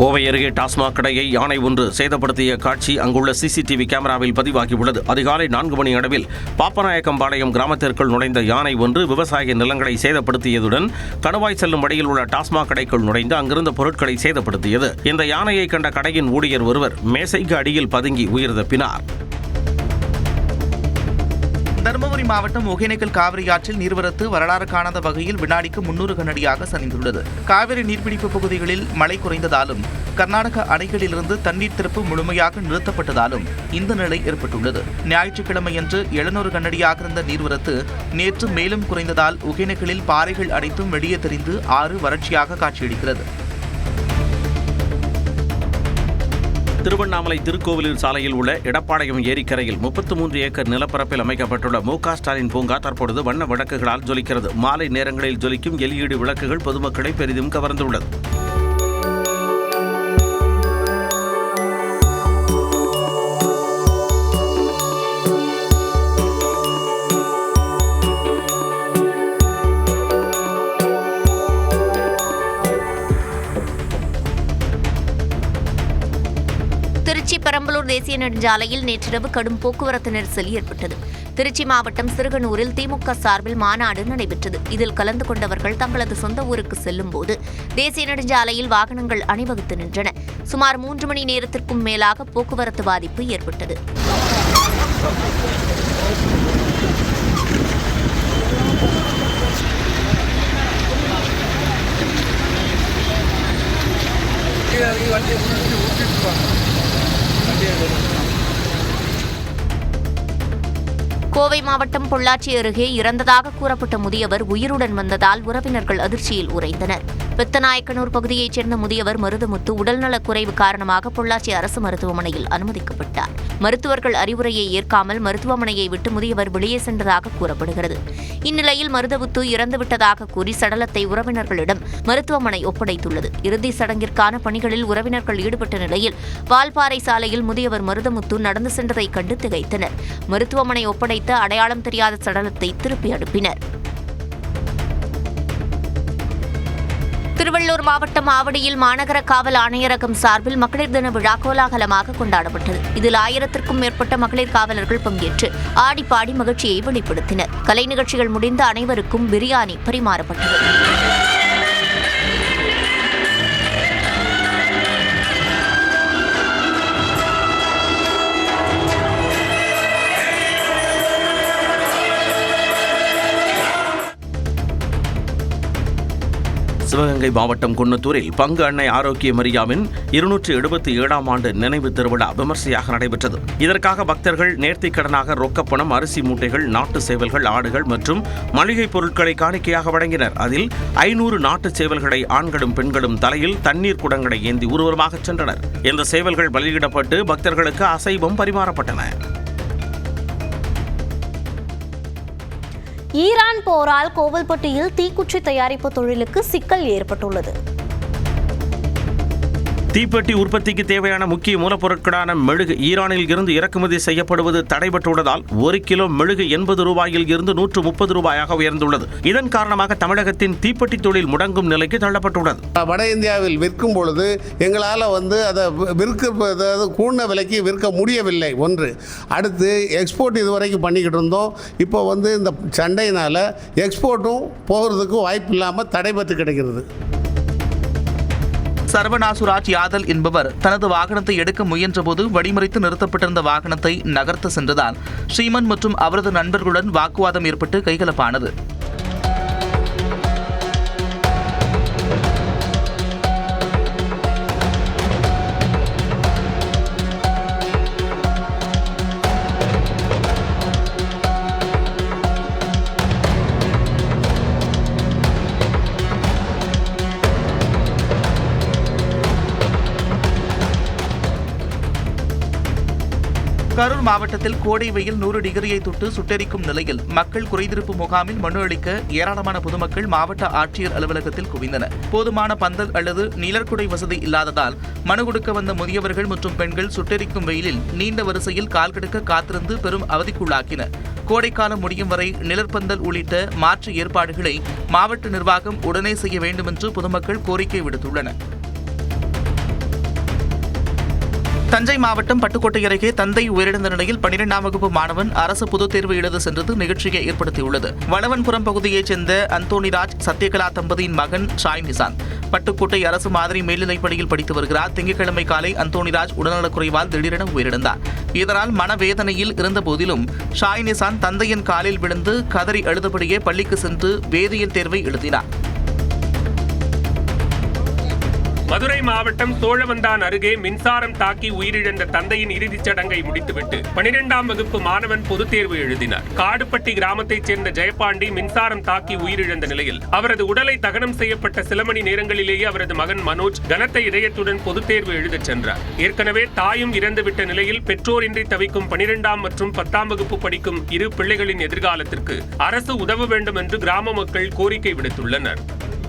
கோவை அருகே டாஸ்மாக் கடையை யானை ஒன்று சேதப்படுத்திய காட்சி அங்குள்ள சிசிடிவி கேமராவில் பதிவாகியுள்ளது. அதிகாலை 4 மணி அளவில் பாப்பநாயக்கம்பாளையம் கிராமத்திற்குள் நுழைந்த யானை ஒன்று விவசாய நிலங்களை சேதப்படுத்தியதுடன் கணவாய் செல்லும் வழியில் உள்ள டாஸ்மாக் கடைக்குள் நுழைந்து அங்கிருந்த பொருட்களை சேதப்படுத்தியது. இந்த யானையை கண்ட கடையின் ஊழியர் ஒருவர் மேசைக்கு அடியில் பதுங்கி உயிர் தப்பினார். தருமபுரி மாவட்டம் ஒகேனக்கல் காவிரி ஆற்றில் நீர்வரத்து வரலாறு காணாத வகையில் வினாடிக்கு 300 கனஅடியாக சரிந்துள்ளது. காவிரி நீர்பிடிப்பு பகுதிகளில் மழை குறைந்ததாலும் கர்நாடக அணைகளிலிருந்து தண்ணீர் திறப்பு முழுமையாக நிறுத்தப்பட்டதாலும் இந்த நிலை ஏற்பட்டுள்ளது. ஞாயிற்றுக்கிழமையன்று 700 கனஅடியாக இருந்த நீர்வரத்து நேற்று மேலும் குறைந்ததால் ஒகேனக்கலில் பாறைகள் அனைத்தும் வெளியே தெரிந்து ஆறு வறட்சியாக காட்சியளிக்கிறது. திருவண்ணாமலை திருக்கோவிலூர் சாலையில் உள்ள எடப்பாளையம் ஏரிக்கரையில் 33 ஏக்கர் நிலப்பரப்பில் அமைக்கப்பட்டுள்ள மு.க. ஸ்டாலின் பூங்கா தற்பொழுது வண்ண விளக்குகளால் ஜொலிக்கிறது. மாலை நேரங்களில் ஜொலிக்கும் LED விளக்குகள் பொதுமக்களை பெரிதும் கவர்ந்துள்ளது. திருச்சி பெரம்பலூர் தேசிய நெடுஞ்சாலையில் நேற்றிரவு கடும் போக்குவரத்து நெரிசல் ஏற்பட்டது. திருச்சி மாவட்டம் சிறுகனூரில் திமுக சார்பில் மாநாடு நடைபெற்றது. இதில் கலந்து கொண்டவர்கள் தங்களது சொந்த ஊருக்கு செல்லும் போது தேசிய நெடுஞ்சாலையில் வாகனங்கள் அணிவகுத்து நின்றன. சுமார் 3 மணி நேரத்திற்கும் மேலாக போக்குவரத்து பாதிப்பு ஏற்பட்டது. கோவை மாவட்டம் பொள்ளாச்சி அருகே இறந்ததாக கூறப்பட்ட முதியவர் உயிருடன் வந்ததால் உறவினர்கள் அதிர்ச்சியில் உறைந்தனர். பெத்தநாயக்கனூர் பகுதியைச் சேர்ந்த முதியவர் மருதமுத்து உடல்நலக் குறைவு காரணமாக பொள்ளாச்சி அரசு மருத்துவமனையில் அனுமதிக்கப்பட்டார். மருத்துவர்கள் அறிவுரையை ஏற்காமல் மருத்துவமனையை விட்டு முதியவர் வெளியே சென்றதாக கூறப்படுகிறது. இந்நிலையில் மருதமுத்து இறந்துவிட்டதாக கூறி சடலத்தை உறவினர்களிடம் மருத்துவமனை ஒப்படைத்துள்ளது. இறுதி சடங்கிற்கான பணிகளில் உறவினர்கள் ஈடுபட்ட நிலையில் வால்பாறை சாலையில் முதியவர் மருதமுத்து நடந்து சென்றதை கண்டு திகைத்தனர். மருத்துவமனை ஒப்படைத்த அடையாளம் தெரியாத சடலத்தை திருப்பி அனுப்பினர். திருவள்ளூர் மாவட்டம் ஆவடியில் மாநகர காவல் ஆணையரகம் சார்பில் மகளிர் தின விழா கோலாகலமாக கொண்டாடப்பட்டது. இதில் 1000க்கும் மேற்பட்ட மகளிர் காவலர்கள் பங்கேற்று ஆடிப்பாடி மகிழ்ச்சியை வெளிப்படுத்தினர். கலை நிகழ்ச்சிகள் முடிந்து அனைவருக்கும் பிரியாணி பரிமாறப்பட்டது. சிவகங்கை மாவட்டம் குன்னத்தூரில் பங்கு அன்னை ஆரோக்கிய மரியாவின் 277ஆம் ஆண்டு நினைவு திருவிழா விமர்சையாக நடைபெற்றது. இதற்காக பக்தர்கள் நேர்த்திக்கடனாக ரொக்கப்பணம், அரிசி மூட்டைகள், நாட்டு சேவல்கள், ஆடுகள் மற்றும் மளிகைப் பொருட்களை காணிக்கையாக வழங்கினர். அதில் 500 நாட்டு சேவல்களை ஆண்களும் பெண்களும் தலையில் தண்ணீர் குடங்களை ஏந்தி ஊர்வலமாக சென்றனர். இந்த சேவல்கள் பலியிடப்பட்டு பக்தர்களுக்கு அசைவம் பரிமாறப்பட்டன. ஈரான் போரால் கோவில்பட்டியில் தீக்குச்சி தயாரிப்பு தொழிலுக்கு சிக்கல் ஏற்பட்டுள்ளது. தீப்பெட்டி உற்பத்திக்கு தேவையான முக்கிய மூலப்பொருட்களான மெழுகு ஈரானில் இருந்து இறக்குமதி செய்யப்படுவது தடைபட்டுள்ளதால் 1 கிலோ மெழுகு 80 ரூபாயில் இருந்து 130 ரூபாயாக உயர்ந்துள்ளது. இதன் காரணமாக தமிழகத்தின் தீப்பெட்டி தொழில் முடங்கும் நிலைக்கு தள்ளப்பட்டுள்ளது. வட இந்தியாவில் விற்கும் பொழுது எங்களால் அதை கூடின விலைக்கு விற்க முடியவில்லை. ஒன்று. அடுத்து எக்ஸ்போர்ட் இதுவரைக்கும் பண்ணிக்கிட்டு இருந்தோம். இப்போ இந்த சண்டையினால் எக்ஸ்போர்ட்டும் போகிறதுக்கு வாய்ப்பு இல்லாமல் தடைபட்டு கிடைக்கிறது. சர்வநாசுராஜ் யாதல் என்பவர் தனது வாகனத்தை எடுக்க முயன்றபோது வழிமறித்து நிறுத்தப்பட்டிருந்த வாகனத்தை நகர்த்த சென்றதால் ஸ்ரீமன் மற்றும் அவரது நண்பர்களுடன் வாக்குவாதம் ஏற்பட்டு கைகலப்பானது. கரூர் மாவட்டத்தில் கோடை வெயில் 100 டிகிரியை தொட்டு சுட்டெரிக்கும் நிலையில் மக்கள் குறைதீர்ப்பு முகாமில் மனு அளிக்க ஏராளமான பொதுமக்கள் மாவட்ட ஆட்சியர் அலுவலகத்தில் குவிந்தனர். போதுமான பந்தல் அல்லது நிழற்குடை வசதி இல்லாததால் மனு கொடுக்க வந்த முதியவர்கள் மற்றும் பெண்கள் சுட்டெரிக்கும் வெயிலில் நீண்ட வரிசையில் கால் கெடுக்க காத்திருந்து பெரும் அவதிக்குள்ளாக்கினர். கோடைக்காலம் முடியும் வரை நிழற்பந்தல் உள்ளிட்ட மாற்று ஏற்பாடுகளை மாவட்ட நிர்வாகம் உடனே செய்ய வேண்டும் என்று பொதுமக்கள் கோரிக்கை விடுத்துள்ளனர். தஞ்சை மாவட்டம் பட்டுக்கோட்டை அருகே தந்தை உயிரிழந்த நிலையில் 12ஆம் வகுப்பு மாணவன் அரசு பொதுத் தேர்வு எழுத சென்றது நிகழ்ச்சியை ஏற்படுத்தியுள்ளது. வளவன்புரம் பகுதியைச் சேர்ந்த அந்தோணிராஜ் சத்யகலா தம்பதியின் மகன் ஷாய் நிசாந்த் பட்டுக்கோட்டை அரசு மாதிரி மேல்நிலைப்பள்ளியில் படித்து வருகிறார். திங்கட்கிழமை காலை அந்தோணிராஜ் உடல்நலக்குறைவால் திடீரென உயிரிழந்தார். இதனால் மனவேதனையில் இருந்த போதிலும் ஷாய் நிசாந்த் தந்தையின் காலில் விழுந்து கதறி அழுதபடியே பள்ளிக்கு சென்று வேதியியல் தேர்வை எழுதினார். மதுரை மாவட்டம் சோழவந்தான் அருகே மின்சாரம் தாக்கி உயிரிழந்த தந்தையின் இறுதிச் சடங்கை முடித்துவிட்டு 12ஆம் வகுப்பு மாணவன் பொதுத் தேர்வு எழுதினார். காடுப்பட்டி கிராமத்தைச் சேர்ந்த ஜெயபாண்டி மின்சாரம் தாக்கி உயிரிழந்த நிலையில் அவரது உடலை தகனம் செய்யப்பட்ட சில மணி நேரங்களிலேயே அவரது மகன் மனோஜ் கனத்த இதயத்துடன் பொதுத் தேர்வு எழுதச் சென்றார். ஏற்கனவே தாயும் இறந்துவிட்ட நிலையில் பெற்றோரின்றி தவிக்கும் 12ஆம் மற்றும் 10ஆம் வகுப்பு படிக்கும் இரு பிள்ளைகளின் எதிர்காலத்திற்கு அரசு உதவ வேண்டும் என்று கிராம மக்கள் கோரிக்கை விடுத்துள்ளனர்.